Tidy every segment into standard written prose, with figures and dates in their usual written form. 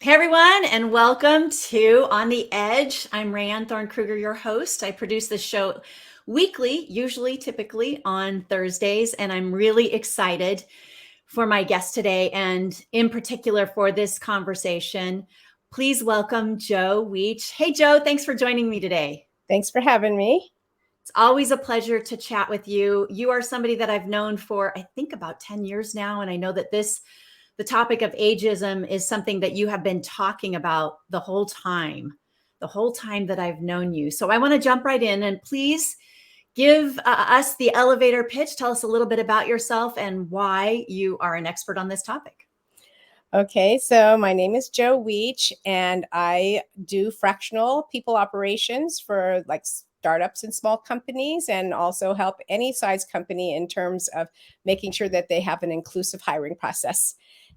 Hey everyone, and welcome to On the Edge. I'm Rayanne Thorn Krueger, your host. I produce this show weekly, typically on Thursdays, and I'm really excited for my guest today and in particular for this conversation. Please welcome Joe Weech. Hey Joe, thanks for joining me today. Thanks for having me. It's always a pleasure to chat with you. You are somebody that I've known for, I think, about 10 years now, and I know that the topic of ageism is something that you have been talking about the whole time that I've known you. So I want to jump right in and please give us the elevator pitch. Tell us a little bit about yourself and why you are an expert on this topic. Okay, so my name is Joe Weech, and I do fractional people operations for like startups and small companies, and also help any size company in terms of making sure that they have an inclusive hiring process.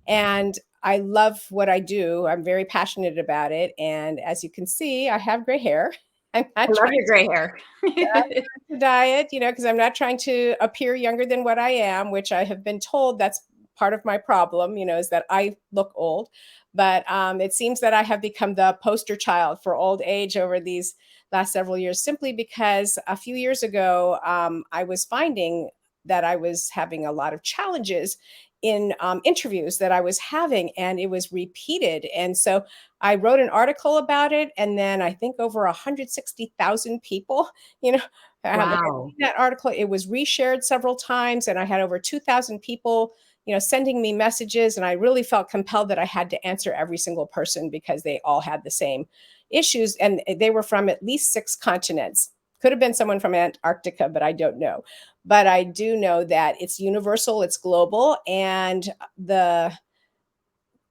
And I love what I do. I'm very passionate about it. And as you can see, I have gray hair. I'm I not love trying your gray hair. to dye it, because I'm not trying to appear younger than what I am, which I have been told that's part of my problem, is that I look old. But it seems that I have become the poster child for old age over these last several years, simply because a few years ago, I was finding that I was having a lot of challenges in interviews that I was having, and it was repeated. And so I wrote an article about it, and then I think over 160,000 people, you know, had Wow. seen that article. It was reshared several times, and I had over 2,000 people, sending me messages, and I really felt compelled that I had to answer every single person because they all had the same issues, and they were from at least 6 continents. Could have been someone from Antarctica, but I don't know. But I do know that it's universal, it's global, and the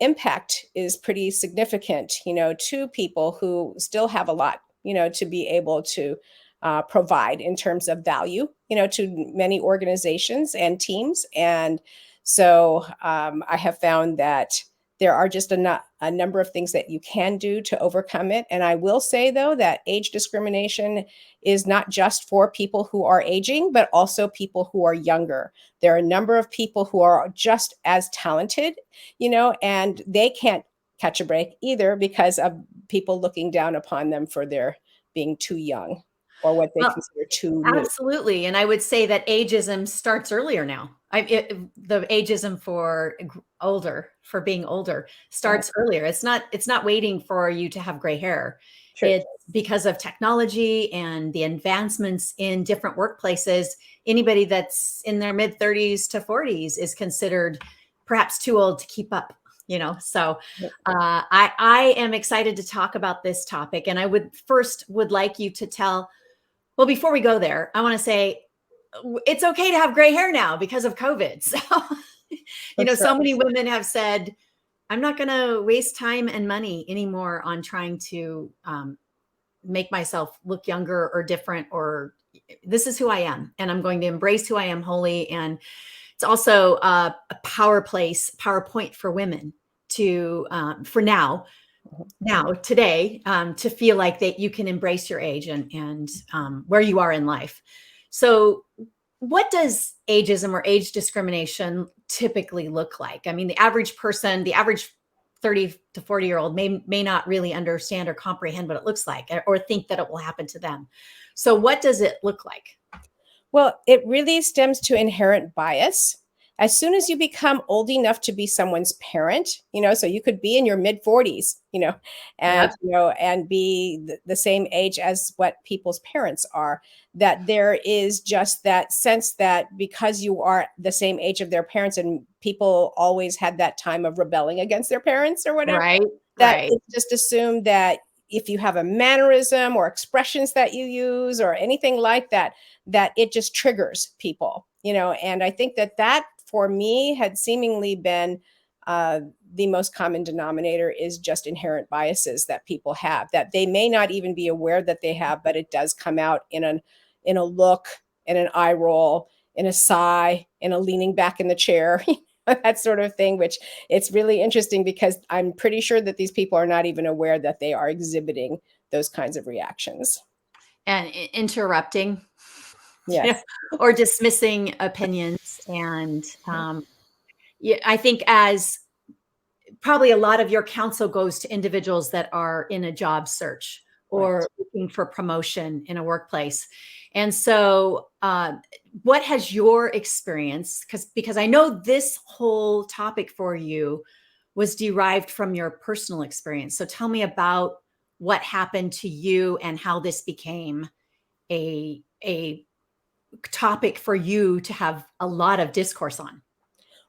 impact is pretty significant, to people who still have a lot, to be able to provide in terms of value, to many organizations and teams. And so I have found that there are just a number of things that you can do to overcome it. And I will say, though, that age discrimination is not just for people who are aging, but also people who are younger. There are a number of people who are just as talented, and they can't catch a break either because of people looking down upon them for their being too young or what they Well, consider too new. absolutely. And I would say that ageism starts earlier now. The ageism for being older Yeah, starts earlier. It's not waiting for you to have gray hair. true. It's because of technology and the advancements in different workplaces. Anybody that's in their mid 30s to 40s is considered perhaps too old to keep up. So I am excited to talk about this topic, and I would like you to tell. Well, before we go there, I want to say it's okay to have gray hair now because of COVID. So, That's so right. many women have said, I'm not going to waste time and money anymore on trying to make myself look younger or different, or this is who I am, and I'm going to embrace who I am wholly. And it's also a PowerPoint for women to, for now today, to feel like that you can embrace your age and where you are in life. So what does ageism or age discrimination typically look like? I mean, the average person, the average 30 to 40-year-old may not really understand or comprehend what it looks like, or think that it will happen to them. So what does it look like? Well, it really stems to inherent bias. As soon as you become old enough to be someone's parent, so you could be in your mid 40s, Yep. and be the same age as what people's parents are, that there is just that sense that because you are the same age of their parents, and people always had that time of rebelling against their parents or whatever, Right. that Right. it's just assumed that if you have a mannerism or expressions that you use or anything like that, that it just triggers people, and I think that for me had seemingly been uh, the most common denominator, is just inherent biases that people have that they may not even be aware that they have, but it does come out in a look, in an eye roll, in a sigh, in a leaning back in the chair, that sort of thing, which it's really interesting because I'm pretty sure that these people are not even aware that they are exhibiting those kinds of reactions. And interrupting, Yes. or dismissing opinions. And yeah, I think as probably a lot of your counsel goes to individuals that are in a job search Right. or looking for promotion in a workplace. And so, what has your experience, because I know this whole topic for you was derived from your personal experience. So tell me about what happened to you and how this became a topic for you to have a lot of discourse on.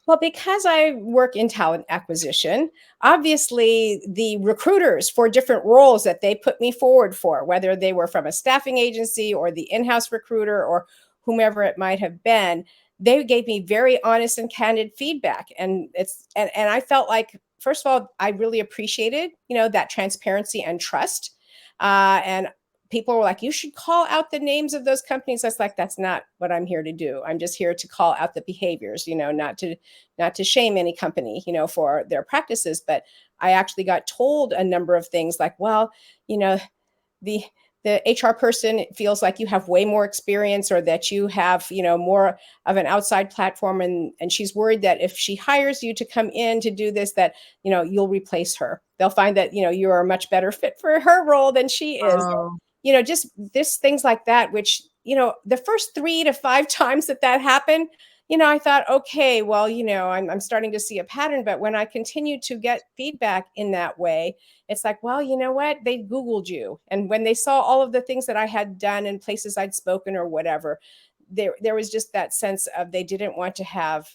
Well, because I work in talent acquisition, obviously the recruiters for different roles that they put me forward for, whether they were from a staffing agency or the in-house recruiter or whomever it might have been, they gave me very honest and candid feedback. And I felt like, first of all, I really appreciated, that transparency and trust. And people were like, you should call out the names of those companies. That's like, that's not what I'm here to do. I'm just here to call out the behaviors, not to shame any company, for their practices. But I actually got told a number of things like, well, the the HR person feels like you have way more experience, or that you have, more of an outside platform. And she's worried that if she hires you to come in to do this, that, you'll replace her. They'll find that, you are a much better fit for her role than she is. Oh, Just this things like that, which, the first 3 to 5 times that happened, I thought, okay, well, I'm starting to see a pattern. But when I continue to get feedback in that way, it's like, well, you know what? They Googled you. And when they saw all of the things that I had done and places I'd spoken or whatever, there was just that sense of they didn't want to have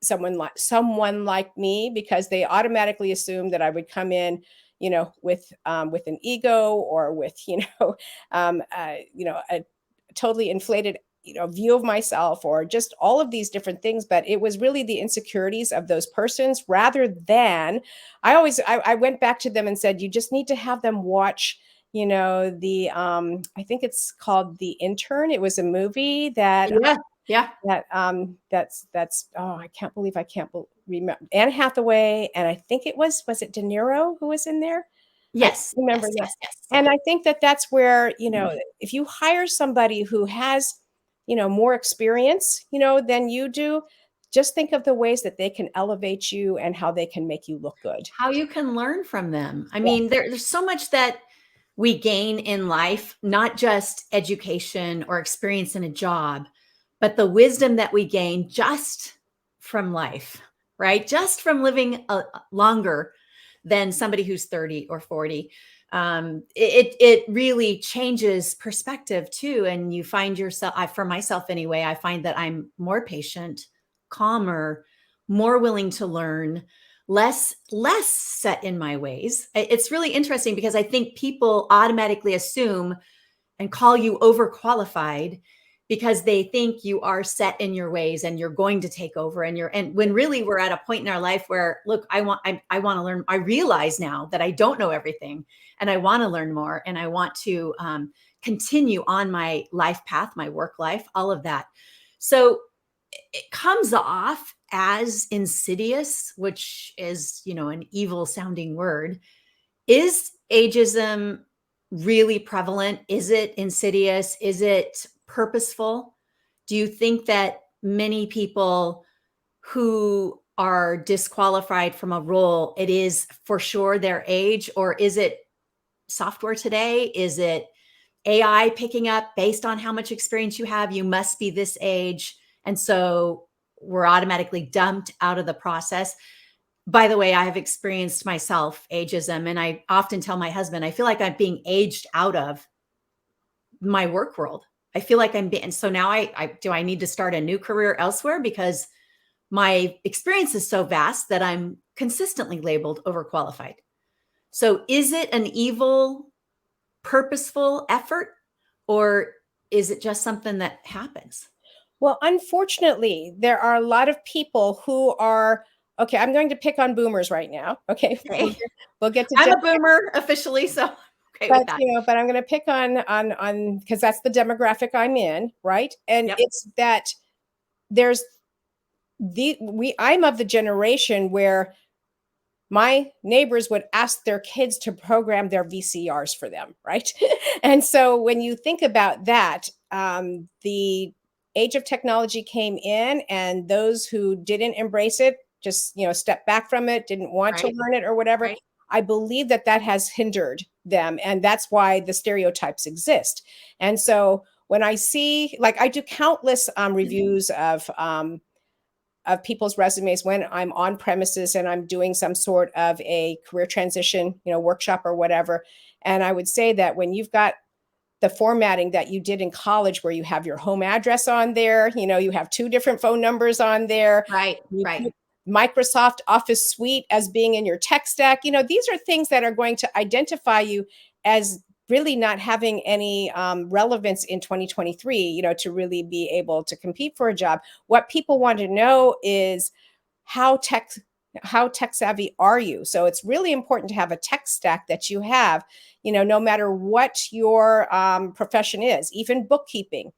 someone like me, because they automatically assumed that I would come in, with an ego, or with, a totally inflated, view of myself, or just all of these different things. But it was really the insecurities of those persons, rather than I went back to them and said, you just need to have them watch, the I think it's called The Intern. It was a movie that yeah, yeah. that's oh, I can't remember Anne Hathaway, and I think was it De Niro who was in there? I can't Yes, remember, yes, yeah. yes, yes. And I think that's where, if you hire somebody who has, more experience, than you do, just think of the ways that they can elevate you and how they can make you look good. How you can learn from them. I Yeah. mean, there's so much that we gain in life, not just education or experience in a job, but the wisdom that we gain just from life, right? Just from living longer than somebody who's 30 or 40. It really changes perspective too. And you find yourself, for myself anyway, I find that I'm more patient, calmer, more willing to learn, less set in my ways. It's really interesting because I think people automatically assume and call you overqualified because they think you are set in your ways and you're going to take over, and when really we're at a point in our life where, look, I want to learn. I realize now that I don't know everything, and I want to learn more, and I want to continue on my life path, my work life, all of that. So it comes off as insidious, which is, an evil sounding word. Is ageism really prevalent? Is it insidious? Is it purposeful? Do you think that many people who are disqualified from a role, it is for sure their age, or is it software today? Is it AI picking up based on how much experience you have? You must be this age. And so we're automatically dumped out of the process. By the way, I have experienced myself ageism, and I often tell my husband, I feel like I'm being aged out of my work world. I feel like I'm being, so now I need to start a new career elsewhere because my experience is so vast that I'm consistently labeled overqualified. So is it an evil, purposeful effort, or is it just something that happens? Well, unfortunately, there are a lot of people who are, okay, I'm going to pick on boomers right now. Okay. We'll Okay. get, we'll get to I'm Gen. a boomer officially, so okay with But that. but I'm going to pick on because that's the demographic I'm in, right? And Yep. it's that there's I'm of the generation where my neighbors would ask their kids to program their VCRs for them, right? And so when you think about that, the age of technology came in, and those who didn't embrace it just, stepped back from it, didn't want to Right. learn it or whatever. Right. I believe that that has hindered them. And that's why the stereotypes exist. And so when I see, like, I do countless reviews of people's resumes when I'm on premises and I'm doing some sort of a career transition, workshop or whatever. And I would say that when you've got the formatting that you did in college, where you have your home address on there, you have 2 different phone numbers on there, Right. you Right. put Microsoft Office Suite as being in your tech stack, these are things that are going to identify you as really not having any relevance in 2023, to really be able to compete for a job. What people want to know is how tech how tech savvy are you? So it's really important to have a tech stack that you have, no matter what your profession is, even bookkeeping.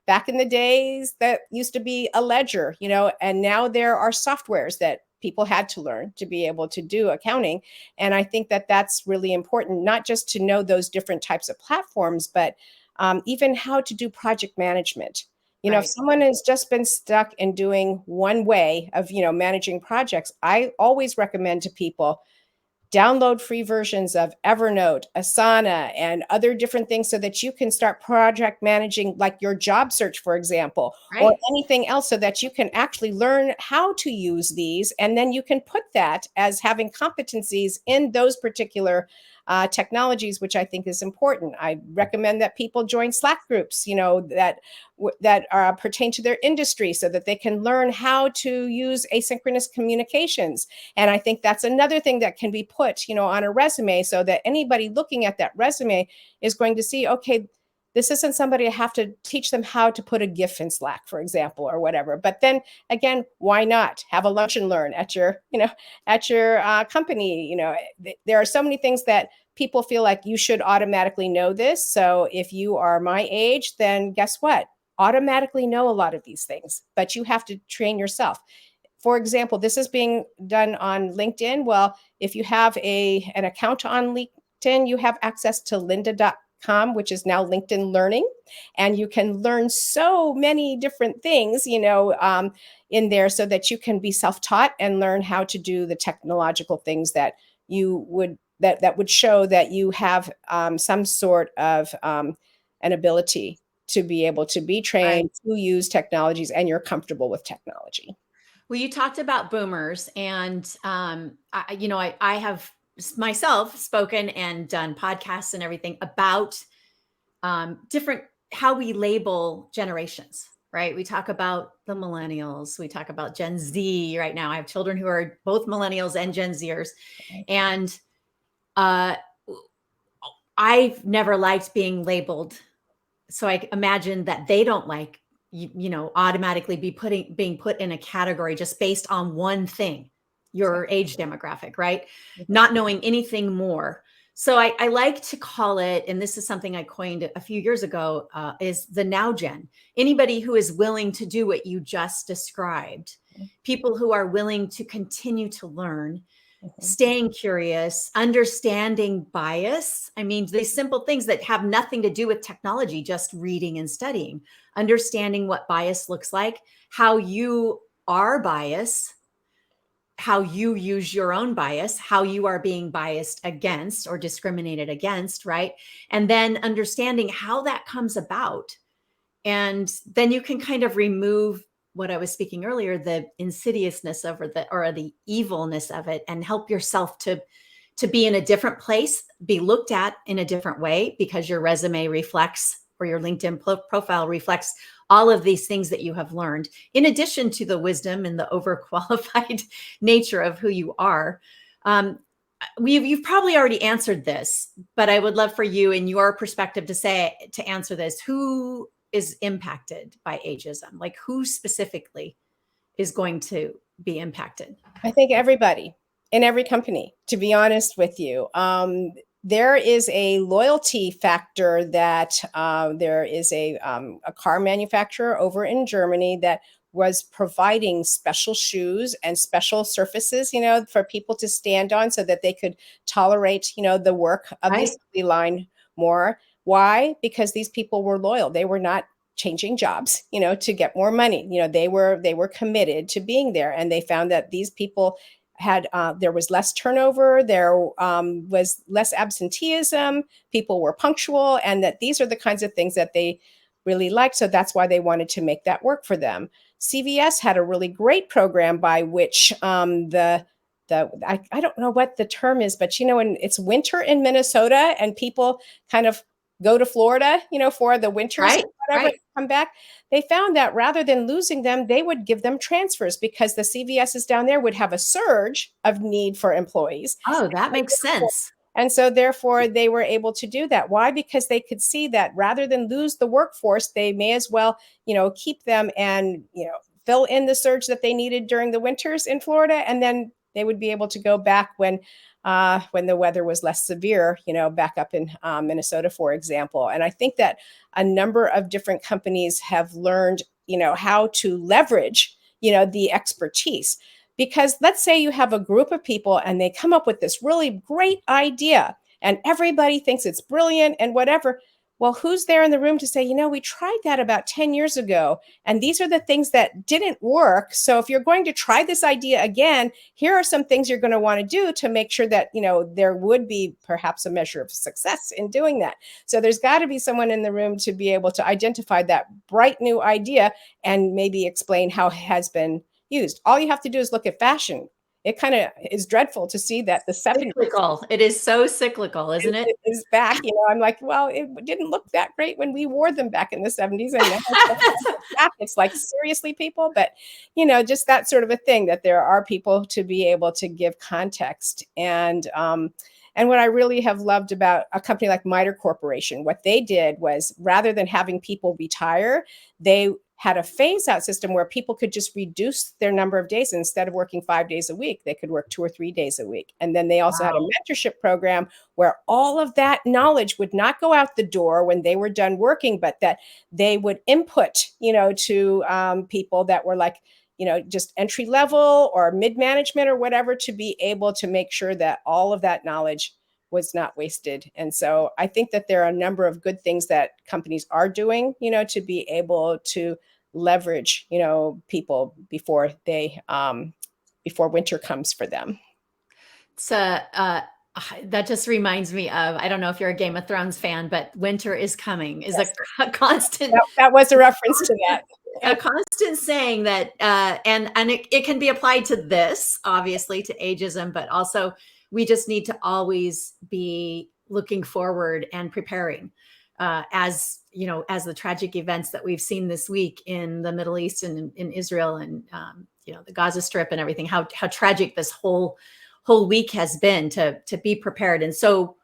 Back in the days that used to be a ledger, and now there are softwares that people had to learn to be able to do accounting. And I think that that's really important, not just to know those different types of platforms, but even how to do project management. If Right. someone has just been stuck in doing one way of, managing projects, I always recommend to people download free versions of Evernote, Asana, and other different things so that you can start project managing, like your job search, for example, or Right. anything else, so that you can actually learn how to use these. And then you can put that as having competencies in those particular technologies, which I think is important. I recommend that people join Slack groups, that pertain to their industry, so that they can learn how to use asynchronous communications. And I think that's another thing that can be put, on a resume, so that anybody looking at that resume is going to see, okay, this isn't somebody I have to teach them how to put a GIF in Slack, for example, or whatever. But then again, why not have a lunch and learn at your, company? There are so many things that people feel like you should automatically know this. So if you are my age, then guess what? Automatically know a lot of these things, but you have to train yourself. For example, this is being done on LinkedIn. Well, if you have an account on LinkedIn, you have access to lynda.com, which is now LinkedIn Learning. And you can learn so many different things, in there, so that you can be self-taught and learn how to do the technological things that you would that would show that you have some sort of an ability to be able to be Right. trained to use technologies, and you're comfortable with technology. Well, you talked about boomers, and I have myself spoken and done podcasts and everything about different how we label generations. Right? We talk about the millennials. We talk about Gen Z right now. I have children who are both millennials and Gen Zers, and uh, I've never liked being labeled. So I imagine that they don't like automatically being put in a category just based on one thing, your age demographic, right? Not knowing anything more. So I like to call it, and this is something I coined a few years ago, is the now gen. Anybody who is willing to do what you just described, people who are willing to continue to learn, staying curious, understanding bias. I mean, these simple things that have nothing to do with technology, just reading and studying, understanding what bias looks like, how you are biased, how you use your own bias, how you are being biased against or discriminated against, right? And then understanding how that comes about. And then you can kind of remove what I was speaking earlier, the insidiousness of or the evilness of it, and help yourself to be in a different place, be looked at in a different way, because your resume reflects, or your LinkedIn profile reflects, all of these things that you have learned, in addition to the wisdom and the overqualified nature of who you are. You've probably already answered this, but I would love for you, in your perspective, to answer this. Who is impacted by ageism? Like, who specifically is going to be impacted? I think everybody in every company, to be honest with you. There is a loyalty factor that there is a car manufacturer over in Germany that was providing special shoes and special surfaces, for people to stand on, so that they could tolerate, the work of the Right. assembly line more. Why? Because these people were loyal. They were not changing jobs, to get more money. They were committed to being there, and they found that these people had there was less turnover, there was less absenteeism, people were punctual, and that these are the kinds of things that they really liked. So that's why they wanted to make that work for them. CVS had a really great program by which I don't know what the term is, but when it's winter in Minnesota and people kind of go to Florida, for the winters, Right, whatever, right. come back, they found that rather than losing them, they would give them transfers because the CVSs down there would have a surge of need for employees. Oh, that makes sense. And so therefore they were able to do that. Why? Because they could see that rather than lose the workforce, they may as well, keep them and, fill in the surge that they needed during the winters in Florida. And then they would be able to go back when the weather was less severe, back up in Minnesota, for example. And I think that a number of different companies have learned, how to leverage, the expertise. Because let's say you have a group of people and they come up with this really great idea and everybody thinks it's brilliant and whatever. Well, who's there in the room to say, we tried that about 10 years ago, and these are the things that didn't work. So if you're going to try this idea again, here are some things you're going to want to do to make sure that, there would be perhaps a measure of success in doing that. So there's got to be someone in the room to be able to identify that bright new idea and maybe explain how it has been used. All you have to do is look at fashion. It kind of is dreadful to see that the 70s Cyclical. It is so cyclical, isn't it? is back. I'm like, well, it didn't look that great when we wore them back in the 70s. And now it's back. It's like, seriously, people. But, just that sort of a thing, that there are people to be able to give context. And what I really have loved about a company like MITRE Corporation, what they did was, rather than having people retire, they had a phase out system where people could just reduce their number of days. Instead of working 5 days a week, they could work 2 or 3 days a week. And then they also had a mentorship program where all of that knowledge would not go out the door when they were done working, but that they would input, to people that were like, just entry level or mid-management or whatever, to be able to make sure that all of that knowledge was not wasted. And so I think that there are a number of good things that companies are doing, to be able to leverage, people before before winter comes for them. So that just reminds me of, I don't know if you're a Game of Thrones fan, but winter is coming is Yes. a constant. That was a reference to that. A constant saying that, and it can be applied to this, obviously, to ageism, but also we just need to always be looking forward and preparing, as the tragic events that we've seen this week in the Middle East and in Israel and the Gaza Strip and everything. How tragic this whole week has been, to be prepared. And so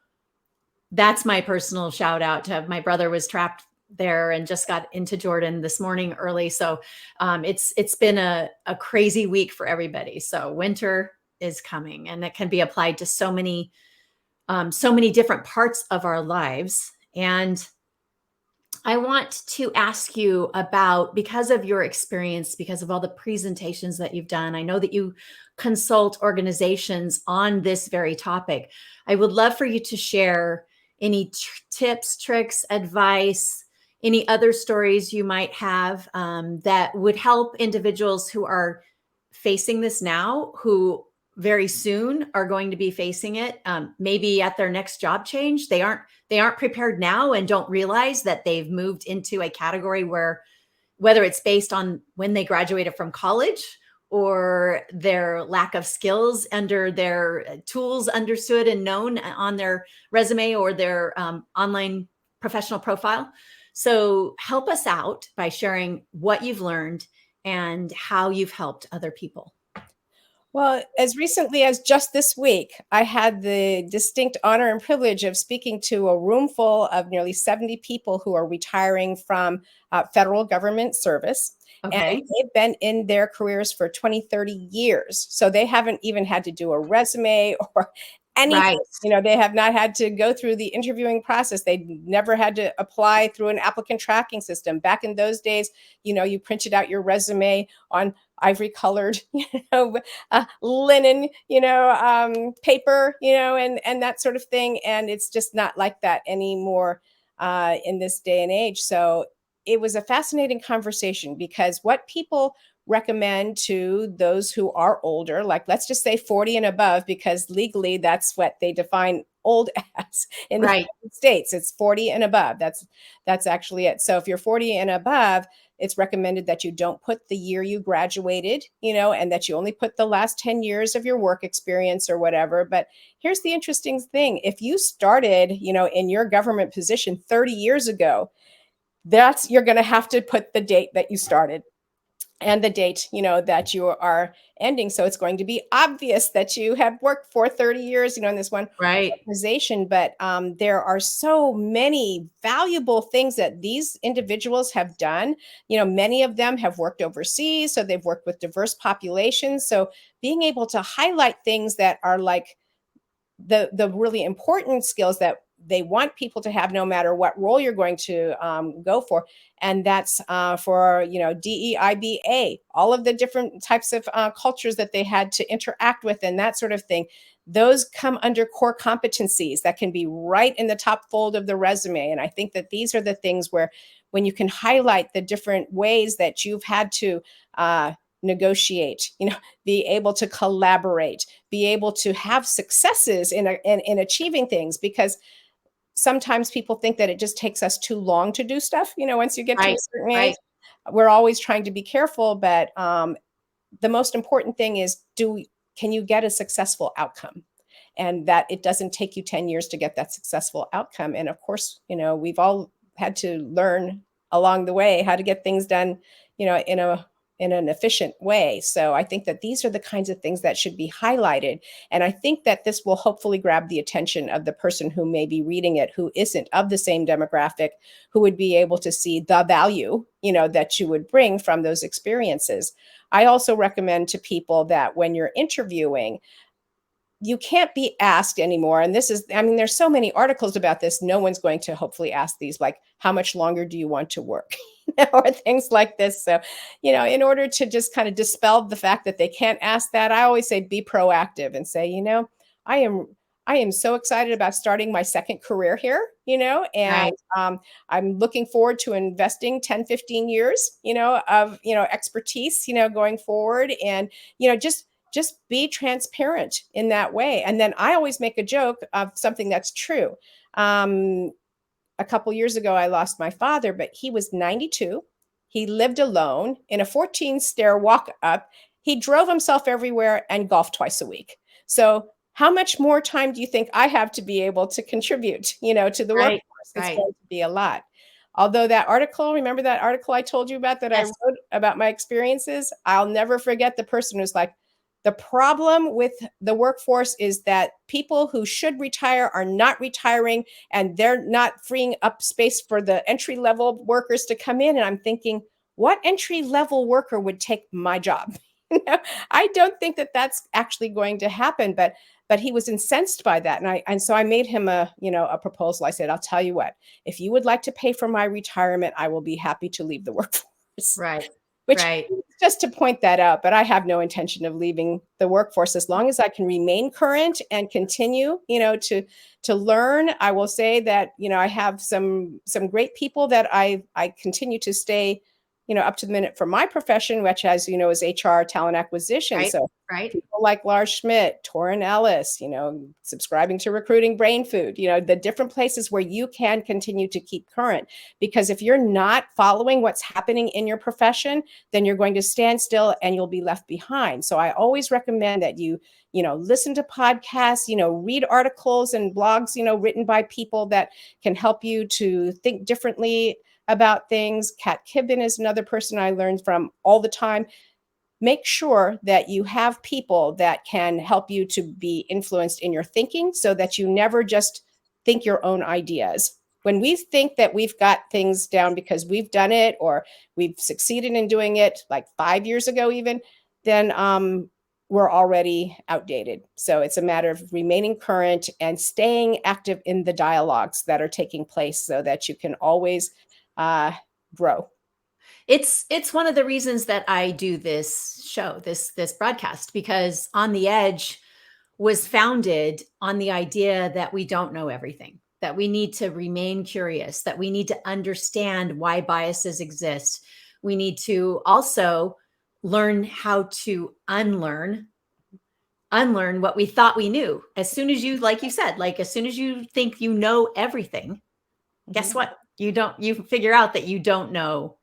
that's my personal shout out to my brother. Was trapped there and just got into Jordan this morning early. So it's been a crazy week for everybody. So winter is coming, and it can be applied to so many different parts of our lives. And I want to ask you about, because of your experience, because of all the presentations that you've done, I know that you consult organizations on this very topic. I would love for you to share any tips, tricks, advice, any other stories you might have that would help individuals who are facing this now, who very soon are going to be facing it, maybe at their next job change. They aren't prepared now and don't realize that they've moved into a category where, whether it's based on when they graduated from college or their lack of skills under their tools understood and known on their resume or their online professional profile. So help us out by sharing what you've learned and how you've helped other people. Well, as recently as just this week, I had the distinct honor and privilege of speaking to a room full of nearly 70 people who are retiring from federal government service. Okay. And they've been in their careers for 20, 30 years. So they haven't even had to do a resume or anything. Right. They have not had to go through the interviewing process. They never had to apply through an applicant tracking system. Back in those days, you printed out your resume on ivory colored, linen, paper, and that sort of thing. And it's just not like that anymore in this day and age. So it was a fascinating conversation because what people recommend to those who are older, like let's just say 40 and above, because legally that's what they define old as in the Right. United States. It's 40 and above. That's actually it. So if you're 40 and above, it's recommended that you don't put the year you graduated, and that you only put the last 10 years of your work experience or whatever. But here's the interesting thing. If you started, in your government position 30 years ago, you're going to have to put the date that you started and the date, that you are ending. So it's going to be obvious that you have worked for 30 years, in this one Right. organization. But there are so many valuable things that these individuals have done. Many of them have worked overseas, so they've worked with diverse populations. So being able to highlight things that are like the really important skills that they want people to have no matter what role you're going to go for. And that's for, DEIBA, all of the different types of cultures that they had to interact with and that sort of thing. Those come under core competencies that can be right in the top fold of the resume. And I think that these are the things where when you can highlight the different ways that you've had to negotiate, be able to collaborate, be able to have successes in achieving things, because sometimes people think that it just takes us too long to do stuff. Once you get to a Right. certain age, Right. we're always trying to be careful, but the most important thing is can you get a successful outcome? And that it doesn't take you 10 years to get that successful outcome. And of course, we've all had to learn along the way how to get things done, in an efficient way. So I think that these are the kinds of things that should be highlighted. And I think that this will hopefully grab the attention of the person who may be reading it, who isn't of the same demographic, who would be able to see the value, that you would bring from those experiences. I also recommend to people that when you're interviewing, you can't be asked anymore. And there's so many articles about this. No one's going to hopefully ask these, like, how much longer do you want to work? Or things like this. So, in order to just kind of dispel the fact that they can't ask that, I always say, be proactive and say, I am I am so excited about starting my second career here, and Right. I'm looking forward to investing 10, 15 years, of, expertise, going forward. And, just be transparent in that way. And then I always make a joke of something that's true. Um, a couple years ago, I lost my father, but he was 92. He lived alone in a 14-stair walk up. He drove himself everywhere and golfed twice a week. So how much more time do you think I have to be able to contribute, to the Right. workforce? It's Right. going to be a lot. Although remember that article I told you about that I Yes. wrote about my experiences? I'll never forget the person who's like, the problem with the workforce is that people who should retire are not retiring, and they're not freeing up space for the entry level workers to come in. And I'm thinking, what entry level worker would take my job? I don't think that that's actually going to happen, but he was incensed by that. And so I made him a proposal. I said, I'll tell you what, if you would like to pay for my retirement, I will be happy to leave the workforce. Right. Which, Right. just to point that out, but I have no intention of leaving the workforce as long as I can remain current and continue, to learn. I will say that, I have some great people that I continue to stay, up to the minute for my profession, which, as you know, is HR, talent acquisition. Right. So Right. people like Lars Schmidt, Torrin Ellis, subscribing to Recruiting Brain Food, the different places where you can continue to keep current. Because if you're not following what's happening in your profession, then you're going to stand still and you'll be left behind. So I always recommend that you listen to podcasts, read articles and blogs, written by people that can help you to think differently about things. Kat Kibben is another person I learned from all the time. Make sure that you have people that can help you to be influenced in your thinking so that you never just think your own ideas. When we think that we've got things down because we've done it or we've succeeded in doing it like 5 years ago even, then we're already outdated. So it's a matter of remaining current and staying active in the dialogues that are taking place so that you can always grow. It's one of the reasons that I do this show, this broadcast, because On the Edge was founded on the idea that we don't know everything. that we need to remain curious, that we need to understand why biases exist. We need to also learn how to unlearn what we thought we knew. As soon as you, like you said, like as soon as you think you know everything, guess what? You figure out that you don't know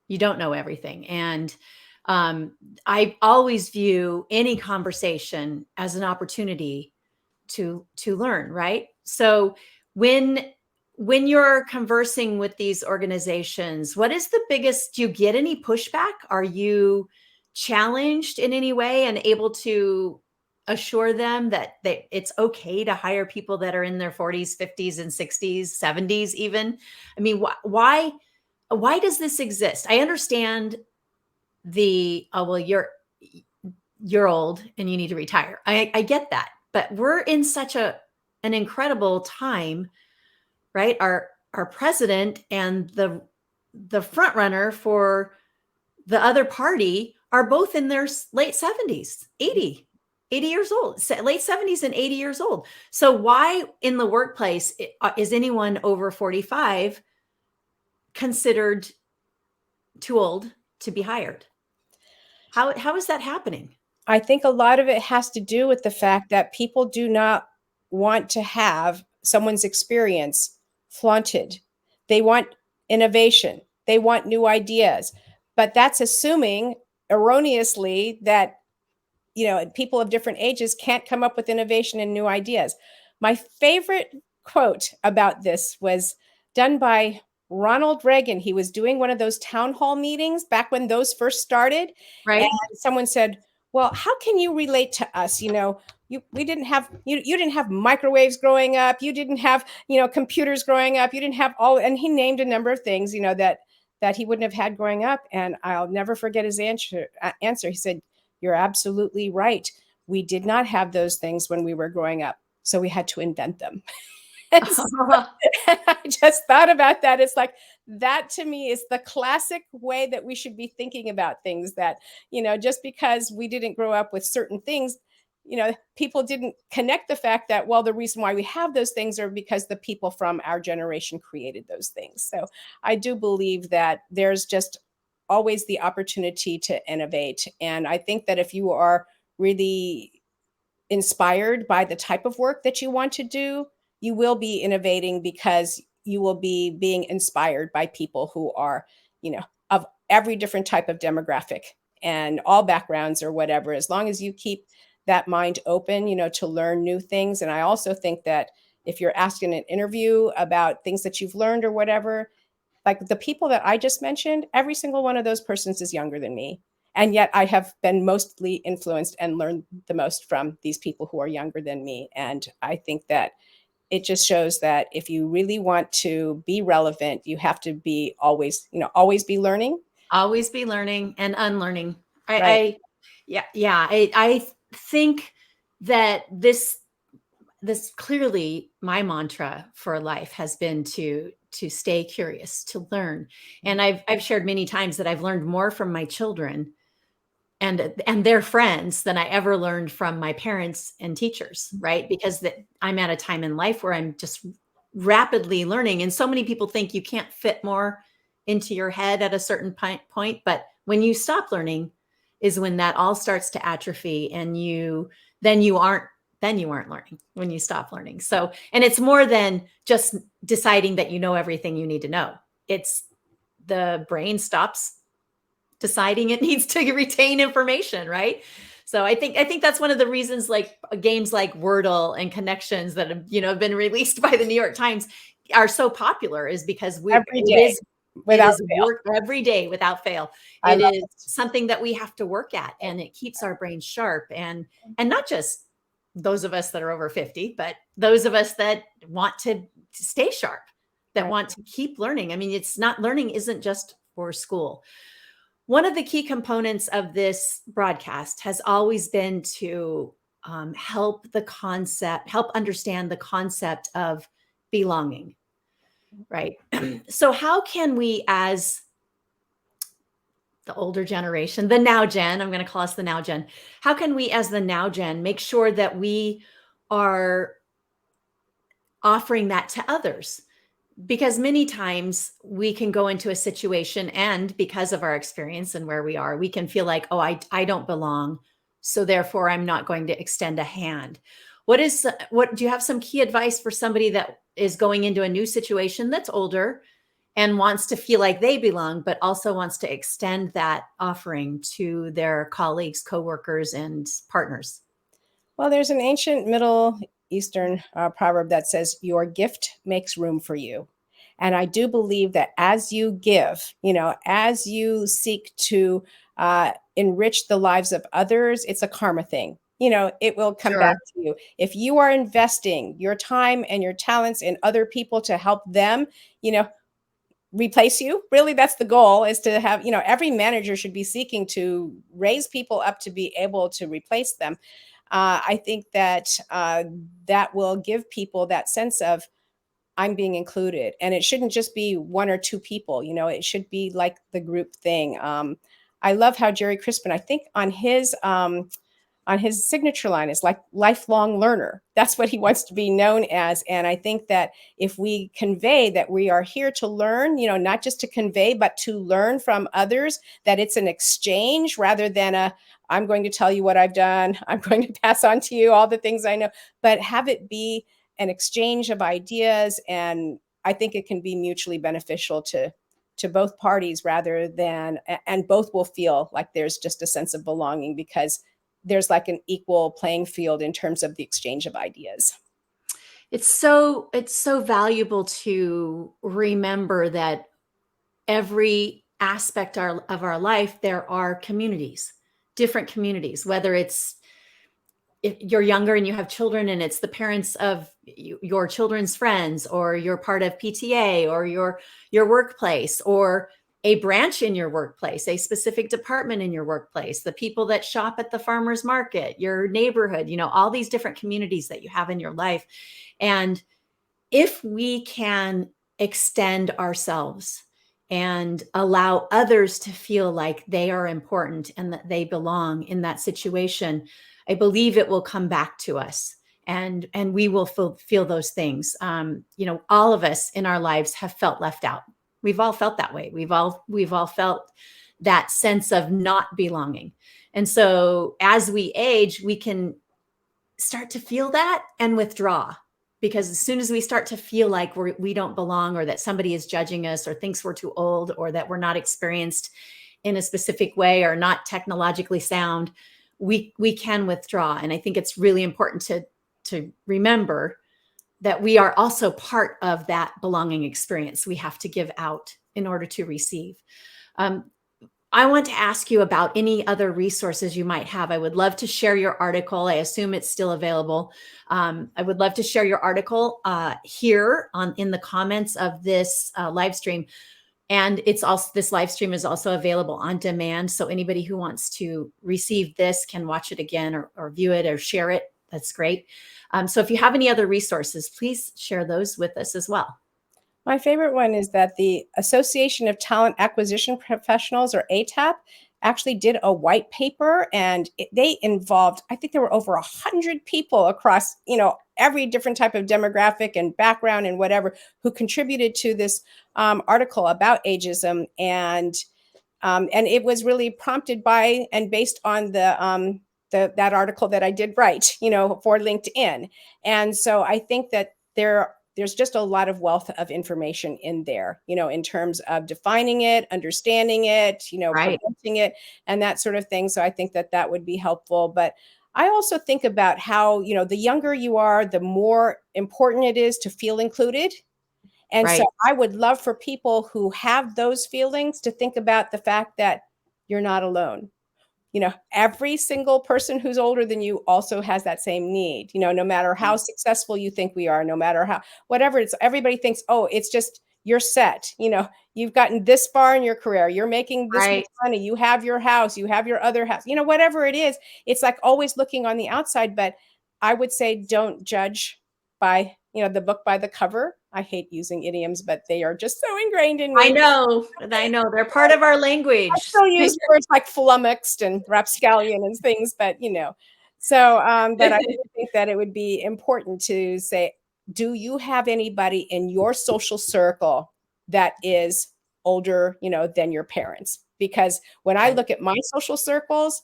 everything. And I always view any conversation as an opportunity to learn, right? So when you're conversing with these organizations, what is the biggest, do you get any pushback? Are you challenged in any way and able to assure them that it's okay to hire people that are in their 40s, 50s, and 60s, 70s even? I mean, why does this exist? I understand the, oh, well, you're old and you need to retire. I get that, but we're in such an incredible time, right? Our president and the front runner for the other party are both in their late 70s, 80 years old, late 70s and 80 years old. So why in the workplace is anyone over 45 considered too old to be hired? How is that happening? I think a lot of it has to do with the fact that people do not want to have someone's experience flaunted. They want innovation. They want new ideas. But that's assuming erroneously that, people of different ages can't come up with innovation and new ideas. My favorite quote about this was done by Ronald Reagan. He was doing one of those town hall meetings back when those first started. Right. And someone said, well, how can you relate to us? You didn't have microwaves growing up. You didn't have, computers growing up. You didn't have all, and he named a number of things, that he wouldn't have had growing up. And I'll never forget his answer. He said, you're absolutely right. We did not have those things when we were growing up. So we had to invent them. And so, I just thought about that. It's like, that to me is the classic way that we should be thinking about things, that, just because we didn't grow up with certain things, people didn't connect the fact that, well, the reason why we have those things are because the people from our generation created those things. So I do believe that there's just always the opportunity to innovate. And I think that if you are really inspired by the type of work that you want to do, you will be innovating, because you will be being inspired by people who are, of every different type of demographic and all backgrounds or whatever, as long as you keep that mind open, to learn new things. And I also think that if you're asked in an interview about things that you've learned or whatever, like the people that I just mentioned, every single one of those persons is younger than me. And yet I have been mostly influenced and learned the most from these people who are younger than me. And I think that it just shows that if you really want to be relevant, you have to be always be learning. Always be learning and unlearning. Right. I think that this clearly, my mantra for life has been to stay curious, to learn. And I've shared many times that I've learned more from my children and their friends than I ever learned from my parents and teachers, right? Because I'm at a time in life where I'm just rapidly learning. And so many people think you can't fit more into your head at a certain point. But when you stop learning is when that all starts to atrophy, and you aren't learning when you stop learning. So, and it's more than just deciding that you know everything you need to know. It's the brain stops deciding it needs to retain information, right? So I think that's one of the reasons, like games like Wordle and Connections that have been released by the New York Times are so popular, is because it is work every day without fail. It is something that we have to work at, and it keeps our brains sharp, and not just those of us that are over 50, but those of us that want to stay sharp, that want to keep learning. I mean, learning isn't just for school. One of the key components of this broadcast has always been to help understand the concept of belonging, right? So how can we, as the older generation, the now gen, I'm going to call us the now gen, how can we as the now gen make sure that we are offering that to others. Because many times we can go into a situation, and because of our experience and where we are, we can feel like, oh, I don't belong. So therefore, I'm not going to extend a hand. What do you have some key advice for somebody that is going into a new situation that's older and wants to feel like they belong, but also wants to extend that offering to their colleagues, coworkers, and partners? Well, there's an ancient Middle Eastern proverb that says, "Your gift makes room for you." And I do believe that as you give, as you seek to enrich the lives of others, it's a karma thing. It will come Sure. back to you. If you are investing your time and your talents in other people to help them, you know, replace you. Really, that's the goal, is to have, every manager should be seeking to raise people up to be able to replace them. I think that that will give people that sense of, I'm being included. And it shouldn't just be one or two people, it should be like the group thing. I love how Jerry Crispin, I think on his signature line is like lifelong learner. That's what he wants to be known as. And I think that if we convey that we are here to learn, not just to convey, but to learn from others, that it's an exchange rather than I'm going to tell you what I've done, I'm going to pass on to you all the things I know, but have it be an exchange of ideas. And I think it can be mutually beneficial to both parties, rather than, and both will feel like there's just a sense of belonging, because there's like an equal playing field in terms of the exchange of ideas. It's so valuable to remember that every aspect of our life, there are communities, different communities, whether it's, if you're younger and you have children and it's the parents of your children's friends, or you're part of PTA, or your workplace, or a branch in your workplace, a specific department in your workplace, the people that shop at the farmer's market, your neighborhood, all these different communities that you have in your life. And if we can extend ourselves and allow others to feel like they are important and that they belong in that situation, I believe it will come back to us, and we will feel those things. All of us in our lives have felt left out. We've all felt that way. We've all felt that sense of not belonging. And so as we age, we can start to feel that and withdraw, because as soon as we start to feel like we don't belong, or that somebody is judging us, or thinks we're too old, or that we're not experienced in a specific way, or not technologically sound, we can withdraw. And I think it's really important to remember that we are also part of that belonging experience. We have to give out in order to receive. I want to ask you about any other resources you might have. I would love to share your article. I assume it's still available. I would love to share your article here in the comments of this live stream. And this live stream is also available on demand. So anybody who wants to receive this can watch it again, or view it, or share it. That's great. So if you have any other resources, please share those with us as well. My favorite one is that the Association of Talent Acquisition Professionals, or ATAP, actually did a white paper, and they involved, I think there were over 100 people across, every different type of demographic and background and whatever, who contributed to this article about ageism. And it was really prompted by and based on that article that I did write, for LinkedIn. And so I think that there's just a lot of wealth of information in there, in terms of defining it, understanding it, Right. presenting it, and that sort of thing. So I think that would be helpful. But I also think about how, the younger you are, the more important it is to feel included. And so Right. I would love for people who have those feelings to think about the fact that you're not alone. Every single person who's older than you also has that same need, no matter how successful you think we are, no matter how, whatever it's, everybody thinks, oh, it's just, you're set, you've gotten this far in your career, you're making this much Right. money, you have your house, you have your other house, whatever it is. It's like always looking on the outside. But I would say, don't judge by, the book by the cover. I hate using idioms, but they are just so ingrained in I me. know. They're part of our I language. still use words like flummoxed and rapscallion and things, but so but I really think that it would be important to say, do you have anybody in your social circle that is older, than your parents? Because when I Right. look at my social circles,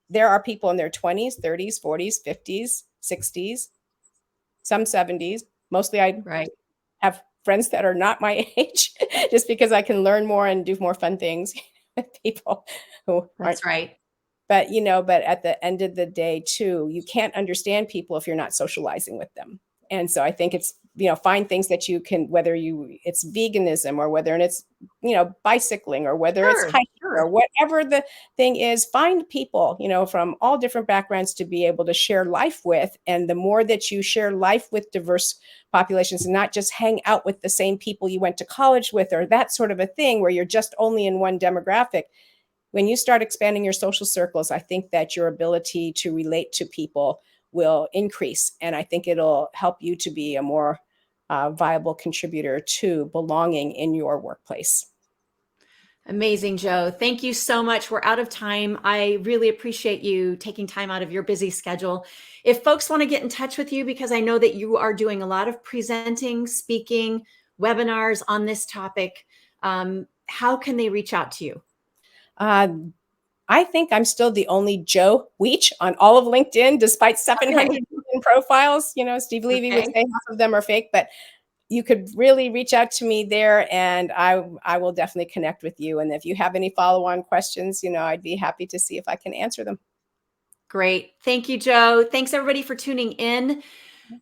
there are people in their 20s, 30s, 40s, 50s, 60s, some 70s. Mostly I Right. have friends that are not my age just because I can learn more and do more fun things with people who aren't. That's right. But at the end of the day too, you can't understand people if you're not socializing with them. And so I think it's, find things that you can, whether it's veganism, or whether it's, bicycling, or whether it's Sure. hiking, or Sure. whatever the thing is, find people, from all different backgrounds to be able to share life with. And the more that you share life with diverse populations, and not just hang out with the same people you went to college with, or that sort of a thing where you're just only in one demographic, when you start expanding your social circles, I think that your ability to relate to people will increase. And I think it'll help you to be a more viable contributor to belonging in your workplace. Amazing, Joe. Thank you so much. We're out of time. I really appreciate you taking time out of your busy schedule. If folks want to get in touch with you, because I know that you are doing a lot of presenting, speaking, webinars on this topic, how can they reach out to you? Uh, I think I'm still the only Joe Weech on all of LinkedIn, despite Okay. 700 million profiles. Steve Levy would Okay. say half of them are fake, but you could really reach out to me there, and I will definitely connect with you. And if you have any follow-on questions, I'd be happy to see if I can answer them. Great. Thank you, Joe. Thanks everybody for tuning in.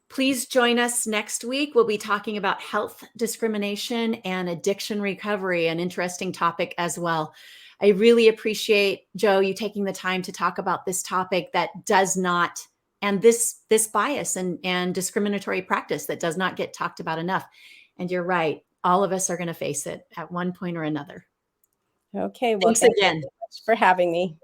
Please join us next week. We'll be talking about health discrimination and addiction recovery, an interesting topic as well. I really appreciate, Joe, you taking the time to talk about this topic that does not, and this bias and discriminatory practice that does not get talked about enough. And you're right, all of us are going to face it at one point or another. Okay, well, Thanks thank you again. so much for having me.